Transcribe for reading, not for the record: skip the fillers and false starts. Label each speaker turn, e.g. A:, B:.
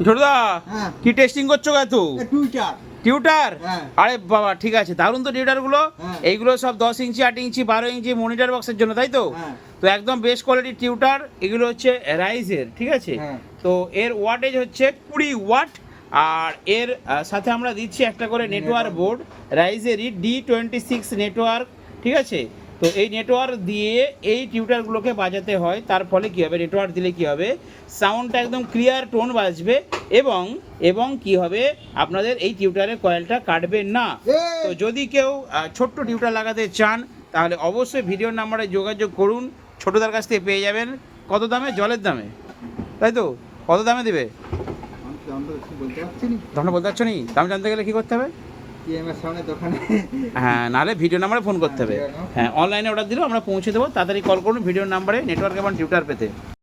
A: ছোটদা
B: হ্যাঁ।
A: কি টেস্টিং করছো তো?
B: টুইটার।
A: টিউটার?
B: হ্যাঁ।
A: আরে বাবা ঠিক আছে, দারুণ তো টিউটারগুলো।
B: হ্যাঁ।
A: এইগুলো সব 10 ইঞ্চি 8 ইঞ্চি 12 ইঞ্চি মনিটর বক্সের জন্য, তাই তো?
B: হ্যাঁ।
A: তো একদম বেস্ট কোয়ালিটির টিউটার এগুলো হচ্ছে রাইজের, ঠিক আছে?
B: হ্যাঁ।
A: তো এর ওয়াটেজ হচ্ছে 20 ওয়াট। আর এর সাথে আমরা দিচ্ছি একটা করে নেটওয়ার্ক বোর্ড, রাইজেরই D26 নেটওয়ার্ক, ঠিক আছে? তো এই নেটওয়ার্ক দিয়ে এই টিউটারগুলোকে বাজাতে হয়, তার ফলে কী হবে, নেটওয়ার্ক দিলে কী হবে, সাউন্ডটা একদম ক্লিয়ার টোন বাজবে এবং এবং কি হবে, আপনাদের এই টিউটারের কয়েলটা কাটবে না। তো যদি কেউ ছোট্ট টিউটার লাগাতে চান তাহলে অবশ্যই ভিডিওর নাম্বারে যোগাযোগ করুন, ছোটদার কাছ থেকে পেয়ে যাবেন। কত দামে? জলের দামে, তাই তো? কত দামে দেবে?
B: বলতে পারছি না।
A: তখন বলতে পারছো নি? দাম জানতে গেলে কী করতে হবে?
B: টিএমএর সামনে দোকানে।
A: হ্যাঁ, নাহলে ভিডিও নাম্বারে ফোন করতে হবে। হ্যাঁ, অনলাইনে অর্ডার দিলেও আমরা পৌঁছে দেবো। তাড়াতাড়ি কল করুন ভিডিওর নাম্বারে নেটওয়ার্ক এবং টিউটার পেতে।